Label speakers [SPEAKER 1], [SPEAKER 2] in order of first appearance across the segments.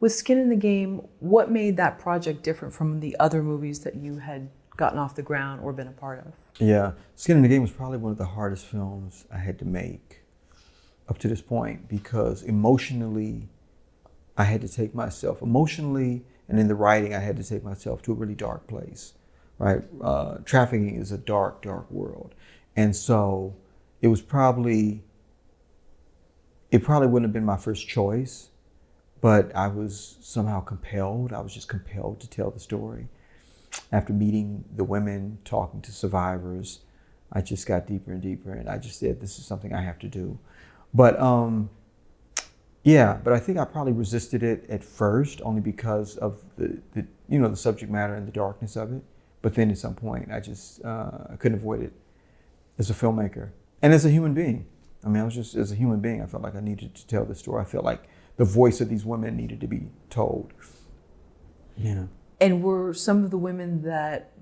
[SPEAKER 1] With Skin in the Game, what made that project different from the other movies that you had gotten off the ground or been a part of?
[SPEAKER 2] Yeah, Skin in the Game was probably one of the hardest films I had to make up to this point, because emotionally, I had to take myself, emotionally and in the writing, I had to take myself to a really dark place, right? Trafficking is a dark, dark world. And so it probably wouldn't have been my first choice, but I was somehow compelled. I was just compelled to tell the story. After meeting the women, talking to survivors, I just got deeper and deeper, and I just said, this is something I have to do. But but I think I probably resisted it at first, only because of the subject matter and the darkness of it. But then at some point, I just I couldn't avoid it as a filmmaker and as a human being. I mean, as a human being, I felt like I needed to tell this story. I felt like the voice of these women needed to be told. Yeah.
[SPEAKER 1] And were some of the women that,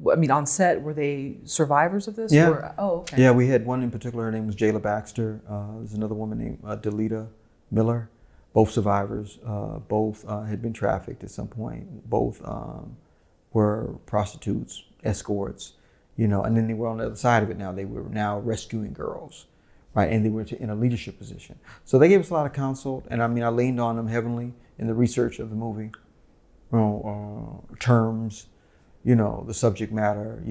[SPEAKER 1] on set, were they survivors of this?
[SPEAKER 2] Yeah.
[SPEAKER 1] Okay.
[SPEAKER 2] Yeah, we had one in particular. Her name was Jayla Baxter. There's another woman named Delita Miller. Both survivors. Both had been trafficked at some point. Both were prostitutes, escorts, and then they were on the other side of it now. They were now rescuing girls, right? And they were in a leadership position. So they gave us a lot of counsel. And I leaned on them heavily in the research of the movie. Terms, the subject matter,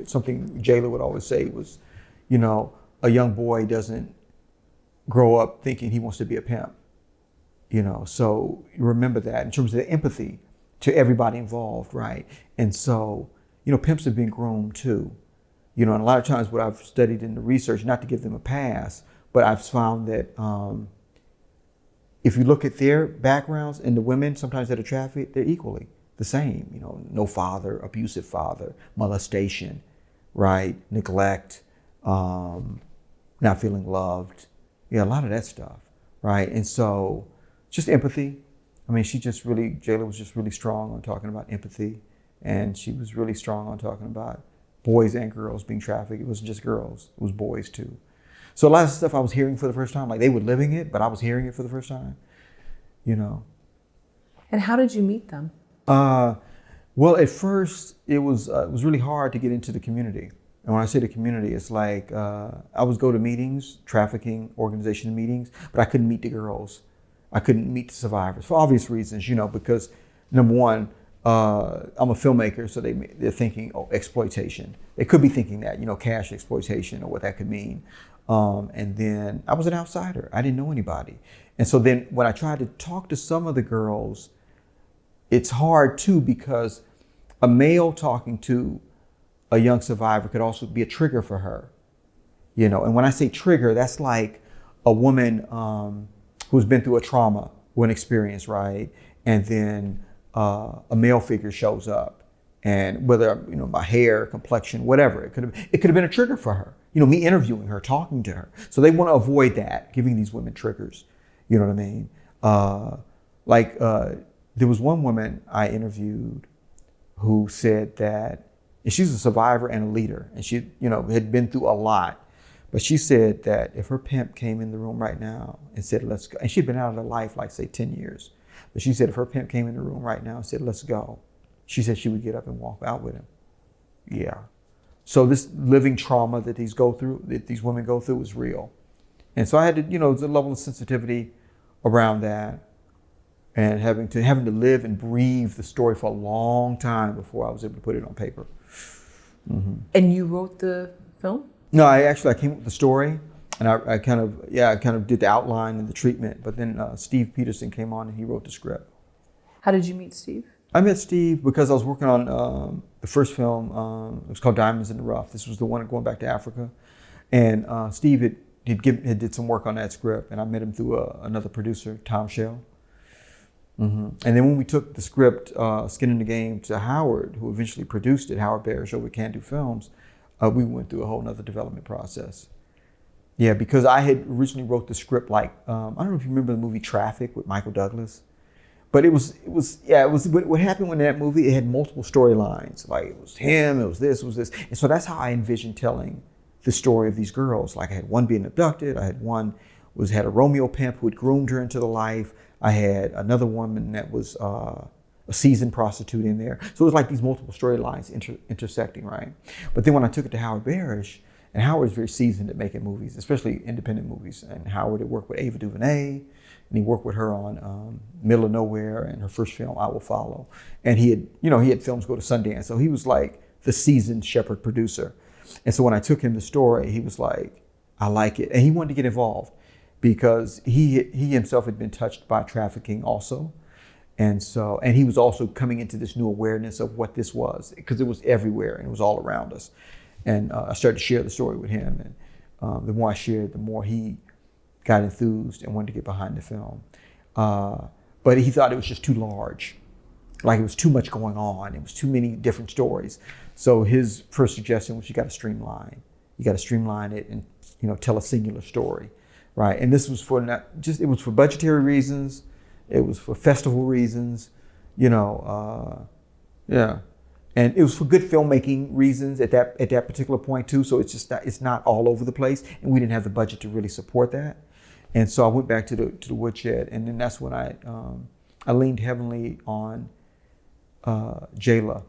[SPEAKER 2] something Jayla would always say was, a young boy doesn't grow up thinking he wants to be a pimp, so remember that in terms of the empathy to everybody involved, right? And so, pimps are being groomed too, and a lot of times what I've studied in the research, not to give them a pass, but I've found that if you look at their backgrounds and the women sometimes that are trafficked, they're equally the same. No father, abusive father, molestation, right? Neglect, not feeling loved. Yeah, a lot of that stuff, right? And so just empathy. Jayla was just really strong on talking about empathy. And she was really strong on talking about boys and girls being trafficked. It wasn't just girls, it was boys too. So a lot of stuff I was hearing for the first time, like they were living it, but I was hearing it for the first time,
[SPEAKER 1] And how did you meet them?
[SPEAKER 2] Well, at first it was really hard to get into the community. And when I say the community, it's like I would go to meetings, trafficking organization meetings, but I couldn't meet the girls. I couldn't meet the survivors for obvious reasons, because number one, I'm a filmmaker, so they're thinking, exploitation. They could be thinking that, cash exploitation or what that could mean. And then I was an outsider. I didn't know anybody. And so then when I tried to talk to some of the girls, it's hard too, because a male talking to a young survivor could also be a trigger for her, And when I say trigger, that's like a woman who's been through a trauma or an experience, right? And then a male figure shows up, and whether my hair, complexion, whatever, it could have been a trigger for her. Me interviewing her, talking to her. So they want to avoid that, giving these women triggers. You know what I mean? There was one woman I interviewed who said that, and she's a survivor and a leader, and she, had been through a lot. But she said that if her pimp came in the room right now and said, let's go, and she'd been out of her life, like say 10 years. But she said if her pimp came in the room right now and said, let's go, she said she would get up and walk out with him. Yeah. So this living trauma that these women go through is real. And so I had to, there's a level of sensitivity around that, and having to live and breathe the story for a long time before I was able to put it on paper. Mm-hmm.
[SPEAKER 1] And you wrote the film?
[SPEAKER 2] No, I came up with the story, and I kind of did the outline and the treatment. But then Steve Peterson came on and he wrote the script.
[SPEAKER 1] How did you meet Steve?
[SPEAKER 2] I met Steve because I was working on the first film. It was called Diamonds in the Rough. This was the one going back to Africa, and Steve had did some work on that script, and I met him through another producer, Tom Shell. Mm-hmm. And then when we took the script, Skin in the Game, to Howard, who eventually produced it, Howard Barish over at Can Do Films, we went through a whole nother development process. Yeah, because I had originally wrote the script like, I don't know if you remember the movie Traffic with Michael Douglas, but it was what happened when that movie, it had multiple storylines. Like it was him, it was this. And so that's how I envisioned telling the story of these girls. Like I had one being abducted, I had one had a Romeo pimp who had groomed her into the life. I had another woman that was a seasoned prostitute in there. So it was like these multiple storylines intersecting, right? But then when I took it to Howard Barish, and Howard's very seasoned at making movies, especially independent movies. And Howard had worked with Ava DuVernay, and he worked with her on Middle of Nowhere and her first film, I Will Follow. And he had films go to Sundance. So he was like the seasoned Shepard producer. And so when I took him the story, he was like, I like it. And he wanted to get involved because he himself had been touched by trafficking also. And he was also coming into this new awareness of what this was, because it was everywhere and it was all around us. And I started to share the story with him. And the more I shared, the more he got enthused and wanted to get behind the film. But he thought it was just too large. Like it was too much going on. It was too many different stories. So his first suggestion was you got to streamline. You got to streamline it and, tell a singular story, right? And this was it was for budgetary reasons. It was for festival reasons, yeah. And it was for good filmmaking reasons at that particular point too. So it's not all over the place, and we didn't have the budget to really support that. And so I went back to the woodshed, and then that's when I leaned heavily on Jayla.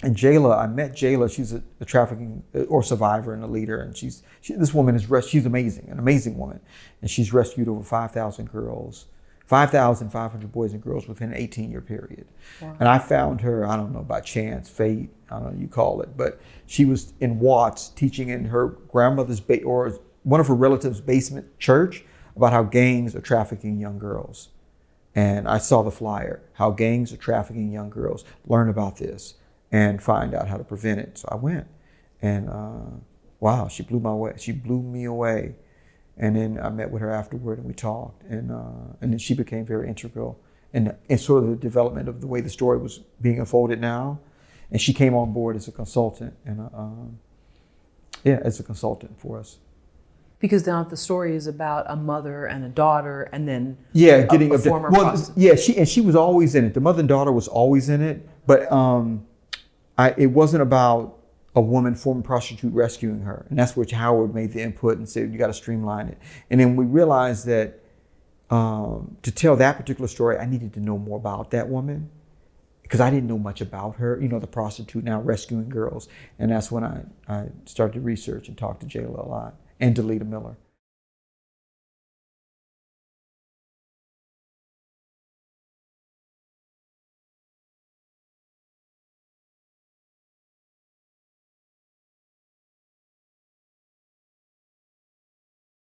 [SPEAKER 2] And Jayla, I met Jayla. She's a trafficking or survivor and a leader, and this woman she's amazing, an amazing woman, and she's rescued over 5,000 girls. 5,500 boys and girls within an 18-year period. Wow. And I found her, I don't know, by chance, fate, I don't know, you call it, but she was in Watts teaching in her grandmother's or one of her relatives' basement church about how gangs are trafficking young girls. And I saw the flyer, how gangs are trafficking young girls. Learn about this and find out how to prevent it. So I went, and wow, she blew me away. And then I met with her afterward, and we talked, and then she became very integral in sort of the development of the way the story was being unfolded now. And she came on board as a consultant, and as a consultant for us.
[SPEAKER 1] Because now the story is about a mother and a daughter, and then
[SPEAKER 2] getting
[SPEAKER 1] a former prostitute.
[SPEAKER 2] Yeah, she was always in it. The mother and daughter was always in it, but it wasn't about a woman, former prostitute, rescuing her. And that's where Howard made the input and said, you got to streamline it. And then we realized that to tell that particular story, I needed to know more about that woman, because I didn't know much about her, the prostitute now rescuing girls. And that's when I started to research and talk to Jayla a lot, and to Lita Miller.